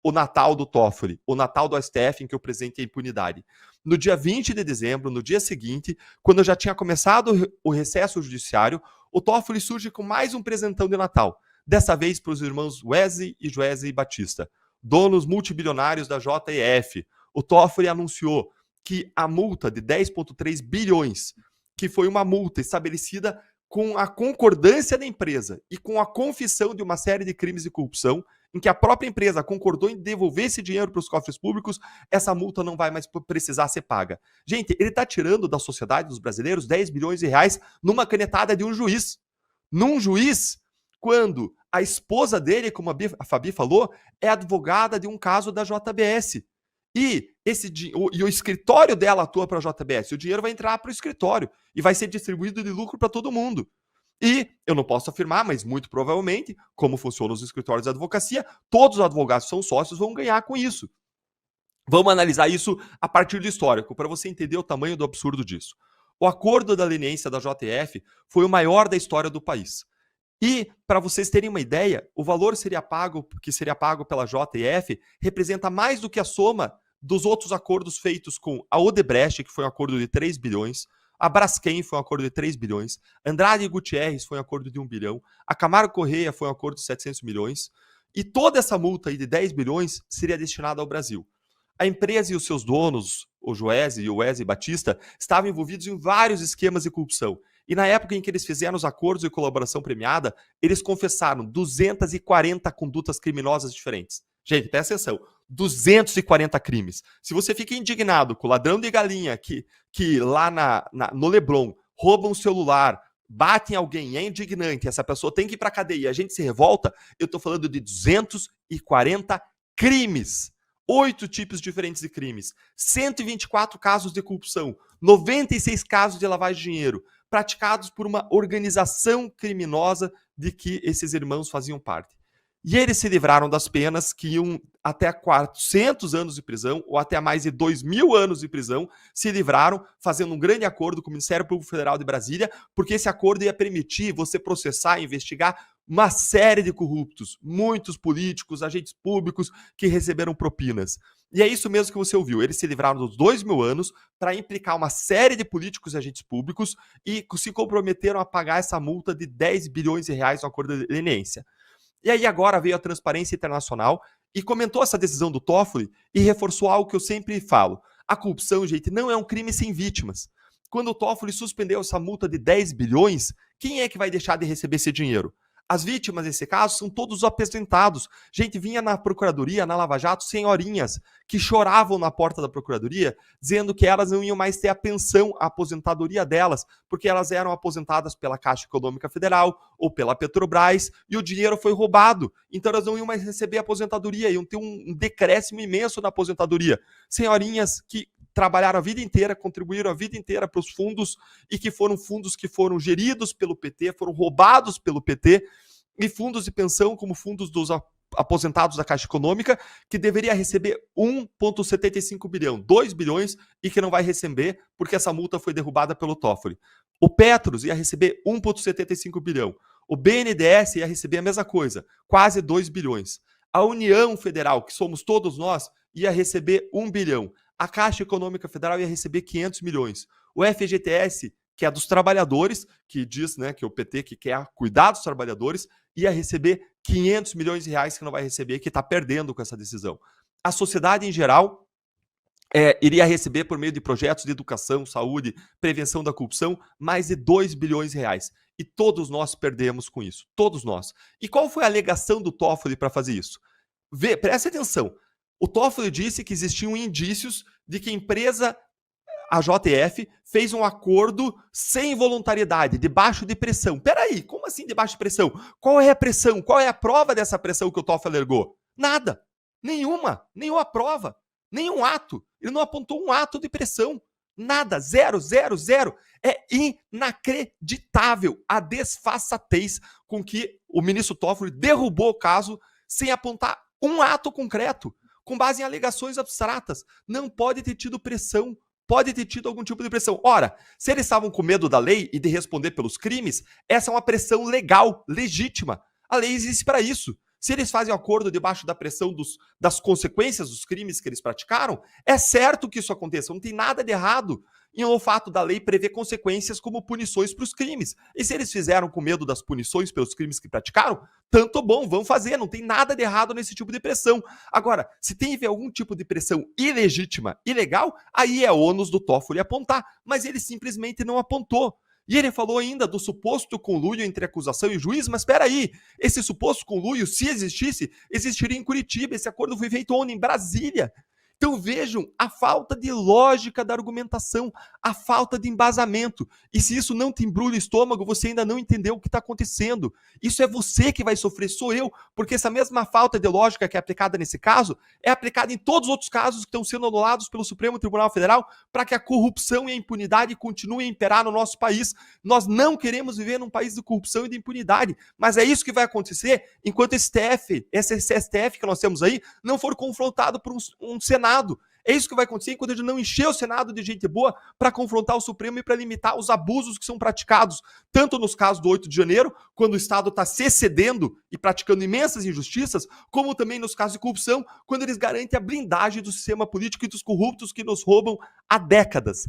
o Natal do Toffoli, o Natal do STF em que eu apresentei a impunidade. No dia 20 de dezembro, no dia seguinte, quando eu já tinha começado o recesso judiciário, o Toffoli surge com mais um presentão de Natal, dessa vez para os irmãos Wesley e Joesley Batista, donos multibilionários da JEF. O Toffoli anunciou que a multa de 10,3 bilhões, que foi uma multa estabelecida com a concordância da empresa e com a confissão de uma série de crimes de corrupção, em que a própria empresa concordou em devolver esse dinheiro para os cofres públicos, essa multa não vai mais precisar ser paga. Gente, ele está tirando da sociedade dos brasileiros 10 bilhões de reais numa canetada de um juiz. Num juiz, quando a esposa dele, como a Fabi falou, é advogada de um caso da JBS. E o escritório dela atua para a JBS. O dinheiro vai entrar para o escritório e vai ser distribuído de lucro para todo mundo. E eu não posso afirmar, mas muito provavelmente, como funcionam os escritórios de advocacia, todos os advogados que são sócios vão ganhar com isso. Vamos analisar isso a partir do histórico, para você entender o tamanho do absurdo disso. O acordo da leniência da JF foi o maior da história do país. E, para vocês terem uma ideia, o valor que seria pago pela JF representa mais do que a soma dos outros acordos feitos com a Odebrecht, que foi um acordo de 3 bilhões, a Braskem foi um acordo de 3 bilhões, Andrade e Gutierrez foi um acordo de 1 bilhão, a Camargo Correia foi um acordo de 700 milhões, e toda essa multa aí de 10 bilhões seria destinada ao Brasil. A empresa e os seus donos, o Joesley e o Wesley Batista, estavam envolvidos em vários esquemas de corrupção. E na época em que eles fizeram os acordos de colaboração premiada, eles confessaram 240 condutas criminosas diferentes. Gente, presta atenção, 240 crimes. Se você fica indignado com o ladrão de galinha que lá no Leblon rouba um celular, bate em alguém, é indignante, essa pessoa tem que ir para a cadeia e a gente se revolta, eu estou falando de 240 crimes. 8 tipos diferentes de crimes, 124 casos de corrupção, 96 casos de lavagem de dinheiro, praticados por uma organização criminosa de que esses irmãos faziam parte. E eles se livraram das penas que iam até 400 anos de prisão ou até mais de 2.000 anos de prisão, se livraram fazendo um grande acordo com o Ministério Público Federal de Brasília, porque esse acordo ia permitir você processar e investigar uma série de corruptos, muitos políticos, agentes públicos que receberam propinas. E é isso mesmo que você ouviu, eles se livraram dos 2.000 anos para implicar uma série de políticos e agentes públicos e se comprometeram a pagar essa multa de 10 bilhões de reais no acordo de leniência. E aí agora veio a Transparência Internacional e comentou essa decisão do Toffoli e reforçou algo que eu sempre falo. A corrupção, gente, não é um crime sem vítimas. Quando o Toffoli suspendeu essa multa de 10 bilhões, quem é que vai deixar de receber esse dinheiro? As vítimas nesse caso são todos aposentados. Gente, vinha na Procuradoria, na Lava Jato, senhorinhas que choravam na porta da Procuradoria, dizendo que elas não iam mais ter a pensão, a aposentadoria delas, porque elas eram aposentadas pela Caixa Econômica Federal ou pela Petrobras, e o dinheiro foi roubado. Então elas não iam mais receber aposentadoria, iam ter um decréscimo imenso na aposentadoria. Senhorinhas que trabalharam a vida inteira, contribuíram a vida inteira para os fundos e que foram fundos que foram geridos pelo PT, foram roubados pelo PT, e fundos de pensão como fundos dos aposentados da Caixa Econômica, que deveria receber 1,75 bilhão, 2 bilhões, e que não vai receber porque essa multa foi derrubada pelo Toffoli. O Petros ia receber 1,75 bilhão. O BNDES ia receber a mesma coisa, quase 2 bilhões. A União Federal, que somos todos nós, ia receber 1 bilhão. A Caixa Econômica Federal ia receber 500 milhões. O FGTS, que é dos trabalhadores, que diz, né, que o PT que quer cuidar dos trabalhadores, ia receber 500 milhões de reais que não vai receber, que está perdendo com essa decisão. A sociedade em geral iria receber, por meio de projetos de educação, saúde, prevenção da corrupção, mais de 2 bilhões de reais. E todos nós perdemos com isso. Todos nós. E qual foi a alegação do Toffoli para fazer isso? Preste atenção. O Toffoli disse que existiam indícios de que a empresa, a JF, fez um acordo sem voluntariedade, debaixo de pressão. Peraí, como assim debaixo de pressão? Qual é a pressão? Qual é a prova dessa pressão que o Toffoli alegou? Nada. Nenhuma prova. Nenhum ato. Ele não apontou um ato de pressão. Nada. Zero. É inacreditável a desfaçatez com que o ministro Toffoli derrubou o caso sem apontar um ato concreto, com base em alegações abstratas. Não pode ter tido pressão. Pode ter tido algum tipo de pressão. Ora, se eles estavam com medo da lei e de responder pelos crimes, essa é uma pressão legal, legítima. A lei existe para isso. se eles fazem acordo debaixo da pressão das consequências dos crimes que eles praticaram, é certo que isso aconteça. Não tem nada de errado em o fato da lei prever consequências como punições para os crimes. E se eles fizeram com medo das punições pelos crimes que praticaram, tanto bom, vão fazer, não tem nada de errado nesse tipo de pressão. Agora, se teve algum tipo de pressão ilegítima, ilegal, aí é ônus do Toffoli apontar, mas ele simplesmente não apontou. E ele falou ainda do suposto conluio entre acusação e juiz, mas espera aí, esse suposto conluio, se existisse, existiria em Curitiba, esse acordo foi feito onde? Em Brasília. Então vejam a falta de lógica da argumentação, a falta de embasamento. E se isso não te embrulha o estômago, você ainda não entendeu o que está acontecendo. Isso é você que vai sofrer, sou eu, porque essa mesma falta de lógica que é aplicada nesse caso, é aplicada em todos os outros casos que estão sendo anulados pelo Supremo Tribunal Federal para que a corrupção e a impunidade continuem a imperar no nosso país. Nós não queremos viver num país de corrupção e de impunidade, mas é isso que vai acontecer enquanto esse STF que nós temos aí não for confrontado por um Senado. É isso que vai acontecer enquanto a gente não encher o Senado de gente boa para confrontar o Supremo e para limitar os abusos que são praticados, tanto nos casos do 8 de janeiro, quando o Estado está se excedendo e praticando imensas injustiças, como também nos casos de corrupção, quando eles garantem a blindagem do sistema político e dos corruptos que nos roubam há décadas.